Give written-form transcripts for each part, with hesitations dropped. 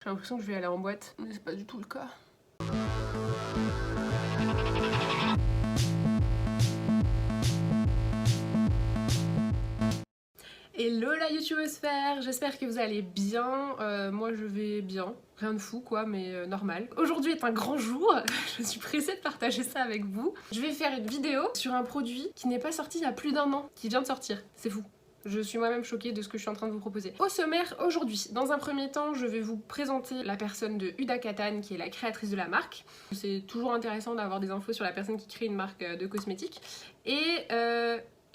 J'ai l'impression que je vais aller en boîte, mais c'est pas du tout le cas. Hello la youtubosphère, j'espère que vous allez bien, moi je vais bien, rien de fou quoi, mais normal. Aujourd'hui est un grand jour, je suis pressée de partager ça avec vous. Je vais faire une vidéo sur un produit qui n'est pas sorti il y a plus d'1 an, qui vient de sortir, c'est fou. Je suis moi-même choquée de ce que je suis en train de vous proposer. Au sommaire aujourd'hui, dans un premier temps, je vais vous présenter la personne de Huda Kattan, qui est la créatrice de la marque. C'est toujours intéressant d'avoir des infos sur la personne qui crée une marque de cosmétiques. Et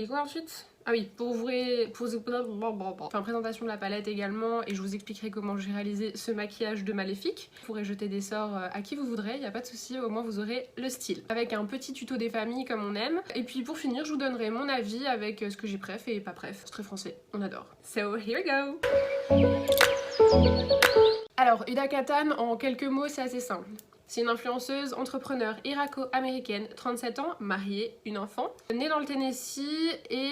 quoi ensuite ? Ah oui, enfin, présentation de la palette également, et je vous expliquerai comment j'ai réalisé ce maquillage de Maléfique. Vous pourrez jeter des sorts à qui vous voudrez, y a pas de souci, au moins vous aurez le style. Avec un petit tuto des familles comme on aime. Et puis pour finir, je vous donnerai mon avis avec ce que j'ai préf et pas préf. C'est très français, on adore. So here we go. Alors, Huda Kattan, en quelques mots, c'est assez simple. C'est une influenceuse, entrepreneur irako-américaine, 37 ans, mariée, une enfant, née dans le Tennessee et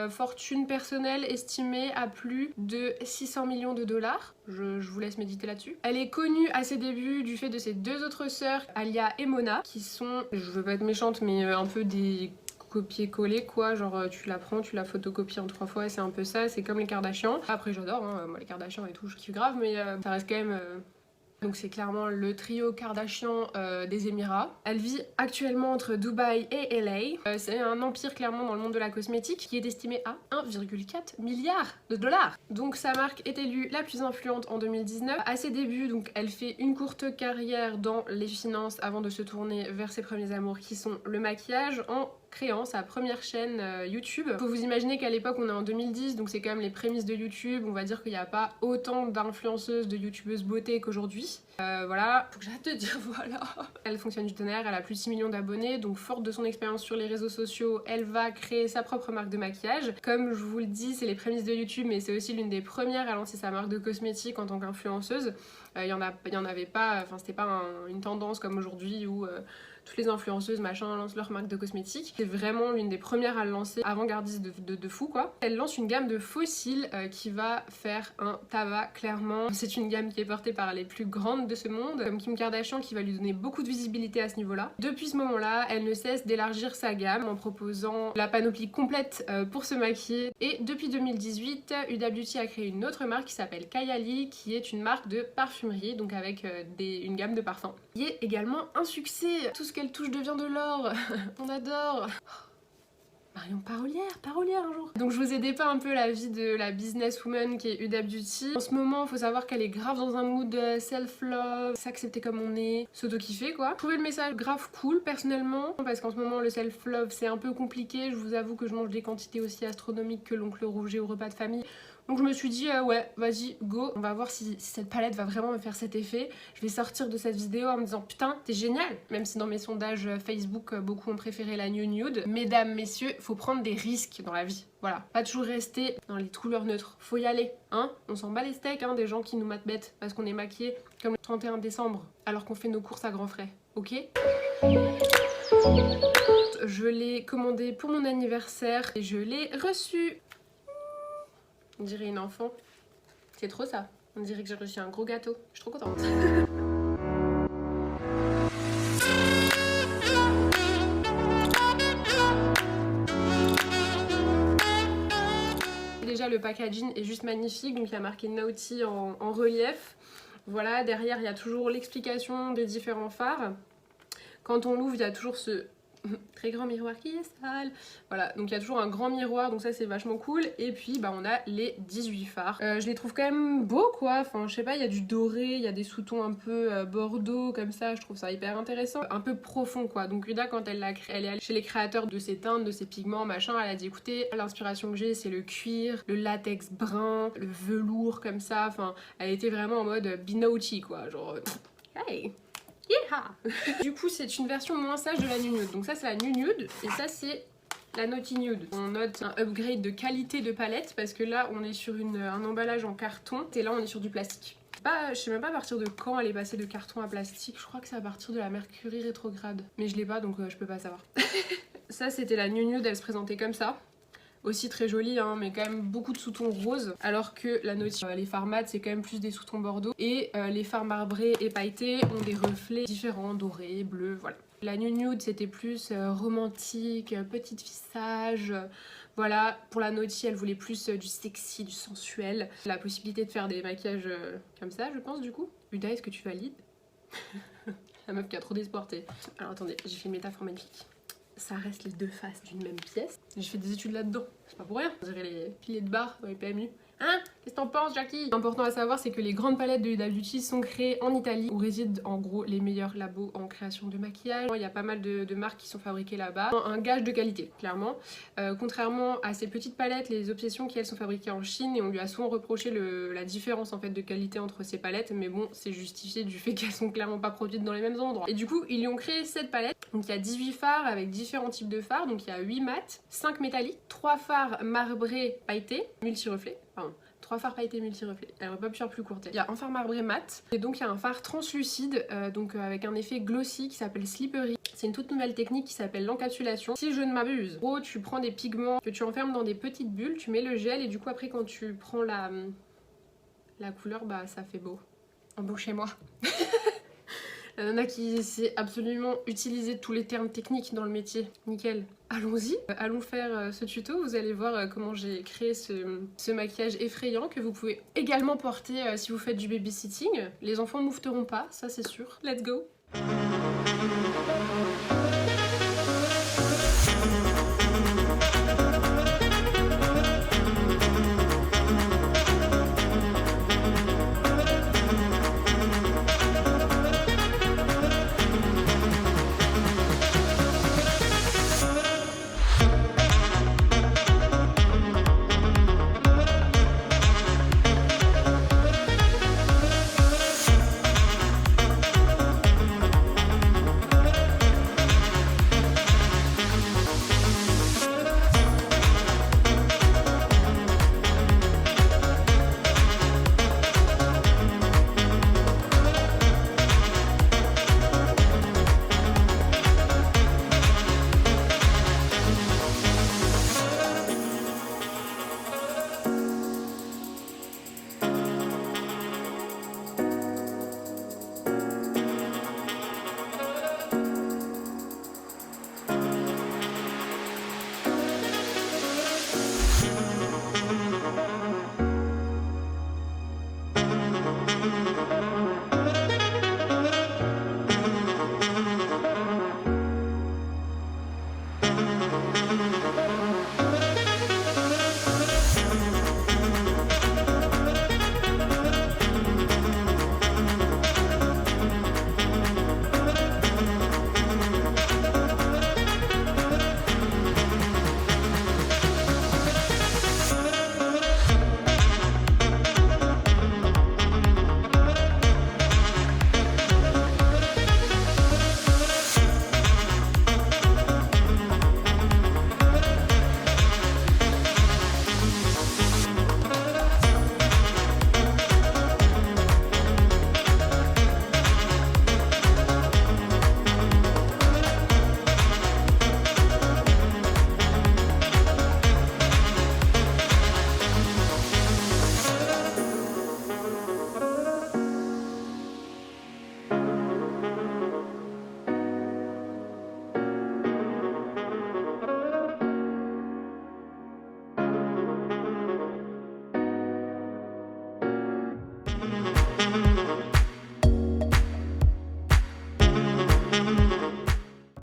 fortune personnelle estimée à plus de 600 millions de dollars. Je vous laisse méditer là-dessus. Elle est connue à ses débuts du fait de ses deux autres sœurs, Alia et Mona, qui sont, je veux pas être méchante, mais un peu des copier-coller quoi, genre tu la prends, tu la photocopies en 3 fois, c'est un peu ça, c'est comme les Kardashians. Après j'adore, hein, moi les Kardashians et tout, je kiffe grave, mais ça reste quand même... Donc c'est clairement le trio Kardashian des Émirats. Elle vit actuellement entre Dubaï et LA. C'est un empire clairement dans le monde de la cosmétique qui est estimé à 1,4 milliard de dollars. Donc sa marque est élue la plus influente en 2019. À ses débuts, donc elle fait une courte carrière dans les finances avant de se tourner vers ses premiers amours qui sont le maquillage en créant sa première chaîne YouTube. Faut vous imaginer qu'à l'époque on est en 2010, donc c'est quand même les prémices de YouTube. On va dire qu'il n'y a pas autant d'influenceuses, de youtubeuses beauté qu'aujourd'hui. Voilà, faut que j'arrête de dire voilà. Elle fonctionne du tonnerre, elle a plus de 6 millions d'abonnés, donc forte de son expérience sur les réseaux sociaux, elle va créer sa propre marque de maquillage. Comme je vous le dis, c'est les prémices de YouTube, mais c'est aussi l'une des premières à lancer sa marque de cosmétiques en tant qu'influenceuse. Il y en avait pas, enfin c'était pas une tendance comme aujourd'hui où toutes les influenceuses machin lancent leur marque de cosmétiques. C'est vraiment l'une des premières à le lancer, avant-gardiste de fou quoi. Elle lance une gamme de fossiles qui va faire un tabac clairement. C'est une gamme qui est portée par les plus grandes de ce monde, comme Kim Kardashian qui va lui donner beaucoup de visibilité à ce niveau-là. Depuis ce moment-là, elle ne cesse d'élargir sa gamme en proposant la panoplie complète pour se maquiller. Et depuis 2018, Huda Beauty a créé une autre marque qui s'appelle Kayali, qui est une marque de parfumerie, donc avec une gamme de parfums. Qui est également un succès. Tout ce qu'elle touche devient de l'or. On adore. Marion parolière un jour. Donc je vous ai dépeint un peu la vie de la businesswoman qui est Huda Beauty. En ce moment, faut savoir qu'elle est grave dans un mood self-love, s'accepter comme on est, s'auto-kiffer quoi. Je trouvais le message grave cool personnellement, parce qu'en ce moment le self-love c'est un peu compliqué. Je vous avoue que je mange des quantités aussi astronomiques que l'oncle Rouget au repas de famille. Donc je me suis dit ouais vas-y go, on va voir si cette palette va vraiment me faire cet effet. Je vais sortir de cette vidéo en me disant putain t'es génial, même si dans mes sondages Facebook beaucoup ont préféré la nude. Mesdames, messieurs, faut prendre des risques dans la vie. Voilà, pas toujours rester dans les couleurs neutres, faut y aller, hein. On s'en bat les steaks hein, des gens qui nous matent bêtes parce qu'on est maquillés comme le 31 décembre alors qu'on fait nos courses à grands frais, ok? Je l'ai commandé pour mon anniversaire et je l'ai reçu. On dirait une enfant. C'est trop ça. On dirait que j'ai reçu un gros gâteau. Je suis trop contente. Déjà le packaging est juste magnifique. Donc il y a marqué Naughty en relief. Voilà, derrière il y a toujours l'explication des différents fards. Quand on l'ouvre, il y a toujours ce très grand miroir qui est sale. Voilà, donc il y a toujours un grand miroir, donc ça c'est vachement cool. Et puis bah on a les 18 fards. Je les trouve quand même beaux quoi, enfin je sais pas, il y a du doré, il y a des sous-tons un peu bordeaux comme ça, je trouve ça hyper intéressant. Un peu profond quoi, donc Huda quand elle l'a créé, elle est allée chez les créateurs de ces teintes, de ces pigments, machin, elle a dit écoutez, l'inspiration que j'ai c'est le cuir, le latex brun, le velours comme ça, enfin elle était vraiment en mode binaughty quoi, genre hey. Yeah. Du coup c'est une version moins sage de la nude. Donc ça c'est la nude et ça c'est la Naughty Nude. On note un upgrade de qualité de palette parce que là on est sur un emballage en carton et là on est sur du plastique. Je sais même pas à partir de quand elle est passée de carton à plastique. Je crois que c'est à partir de la Mercury rétrograde. Mais je l'ai pas donc je peux pas savoir. Ça c'était la nude, elle se présentait comme ça. aussi très joli hein, mais quand même beaucoup de sous-tons roses, alors que la Naughty, les fards mat c'est quand même plus des sous-tons bordeaux, et les fards marbrés et pailletés ont des reflets différents, dorés, bleus, voilà. La nude c'était plus romantique, petite fille sage, voilà. Pour la Naughty elle voulait plus du sexy, du sensuel, la possibilité de faire des maquillages comme ça je pense du coup. Huda, est-ce que tu valides? La meuf qui a trop d'espoir, t'es. Alors attendez, j'ai fait une métaphore magnifique. Ça reste les deux faces d'une même pièce. J'ai fait des études là-dedans, c'est pas pour rien. On dirait les piliers de bar dans les PMU. Hein? Qu'est-ce que t'en penses, Jackie? Important à savoir, c'est que les grandes palettes de Huda Beauty sont créées en Italie, où résident en gros les meilleurs labos en création de maquillage. Il y a pas mal de marques qui sont fabriquées là-bas. Un gage de qualité, clairement. Contrairement à ces petites palettes, les Obsessions qui elles sont fabriquées en Chine, et on lui a souvent reproché la différence en fait de qualité entre ces palettes, mais bon, c'est justifié du fait qu'elles sont clairement pas produites dans les mêmes endroits. Et du coup, ils lui ont créé cette palette. Donc il y a 18 fards avec différents types de fards. Donc il y a 8 mat, 5 métalliques, 3 fards marbrés pailletés, multi-reflets, pardon. 3 fards pailletés multi-reflets, elle aurait pas pu faire plus courte. Il y a un fard marbré mat, et donc il y a un fard translucide, donc avec un effet glossy qui s'appelle Slippery. C'est une toute nouvelle technique qui s'appelle l'encapsulation. Si je ne m'abuse, en gros tu prends des pigments que tu enfermes dans des petites bulles, tu mets le gel, et du coup après quand tu prends la couleur, bah ça fait beau. Embauchez-moi. La nana qui sait absolument utiliser tous les termes techniques dans le métier. Nickel. Allons-y, allons faire ce tuto. Vous allez voir comment j'ai créé ce maquillage effrayant que vous pouvez également porter si vous faites du babysitting. Les enfants ne moufteront pas, ça c'est sûr. Let's go!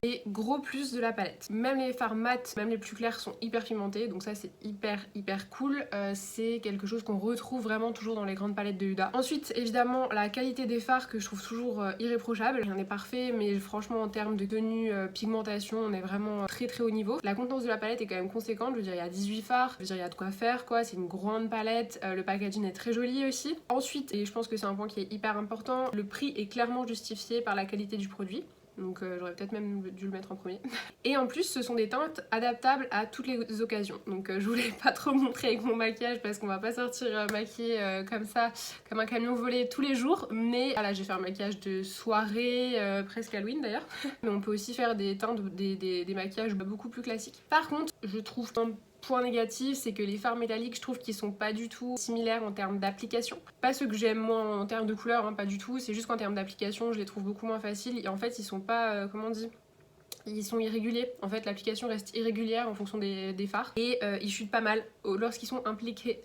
Et gros plus de la palette. Même les fards mat, même les plus clairs sont hyper pigmentés, donc ça c'est hyper cool. C'est quelque chose qu'on retrouve vraiment toujours dans les grandes palettes de Huda. Ensuite évidemment la qualité des fards que je trouve toujours irréprochable. Rien n'est parfait mais franchement en termes de tenue, pigmentation on est vraiment très haut niveau. La contenance de la palette est quand même conséquente, je veux dire il y a 18 fards, je veux dire il y a de quoi faire quoi, c'est une grande palette, le packaging est très joli aussi. Ensuite, et je pense que c'est un point qui est hyper important, le prix est clairement justifié par la qualité du produit. Donc j'aurais peut-être même dû le mettre en premier. Et en plus ce sont des teintes adaptables à toutes les occasions. Donc je voulais pas trop montrer avec mon maquillage parce qu'on va pas sortir maquillée comme ça, comme un camion volé tous les jours. Mais voilà, j'ai fait un maquillage de soirée, presque Halloween d'ailleurs. Mais on peut aussi faire des teintes, des maquillages beaucoup plus classiques. Par contre, je trouve Point négatif, c'est que les fards métalliques, je trouve qu'ils sont pas du tout similaires en termes d'application. Pas ceux que j'aime moins en termes de couleur, hein, pas du tout, c'est juste qu'en termes d'application, je les trouve beaucoup moins faciles et en fait ils sont pas, comment on dit, ils sont irréguliers. En fait, l'application reste irrégulière en fonction des fards. Et ils chutent pas mal lorsqu'ils sont impliqués.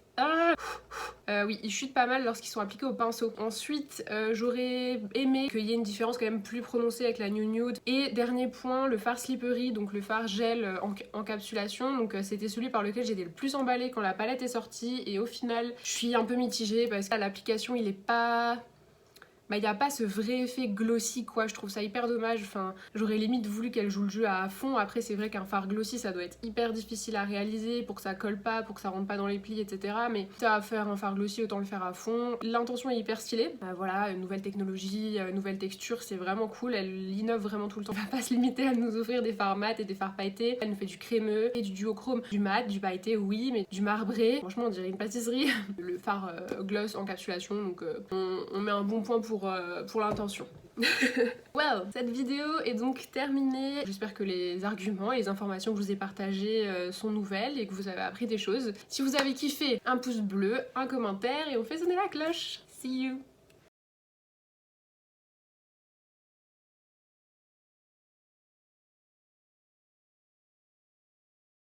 Oui, ils chutent pas mal lorsqu'ils sont appliqués au pinceau. Ensuite, j'aurais aimé qu'il y ait une différence quand même plus prononcée avec la Nude Nude. Et dernier point, le fard slippery, donc le fard gel encapsulation. Donc c'était celui par lequel j'étais le plus emballée quand la palette est sortie. Et au final, je suis un peu mitigée parce que l'application, il est pas... Bah, il n'y a pas ce vrai effet glossy quoi, je trouve ça hyper dommage, enfin j'aurais limite voulu qu'elle joue le jeu à fond. Après c'est vrai qu'un fard glossy ça doit être hyper difficile à réaliser pour que ça colle pas, pour que ça rentre pas dans les plis etc, mais si t'as à faire un fard glossy autant le faire à fond. L'intention est hyper stylée, voilà, une nouvelle technologie, nouvelle texture, c'est vraiment cool, elle innove vraiment tout le temps. Elle va pas se limiter à nous offrir des fards mat et des fards pailletés, elle nous fait du crémeux et du duochrome, du mat, du pailleté oui, mais du marbré, franchement on dirait une pâtisserie. Le fard gloss encapsulation, donc on met un bon point pour l'intention. Well, cette vidéo est donc terminée. J'espère que les arguments et les informations que je vous ai partagées sont nouvelles et que vous avez appris des choses. Si vous avez kiffé, un pouce bleu, un commentaire et on fait sonner la cloche. See you!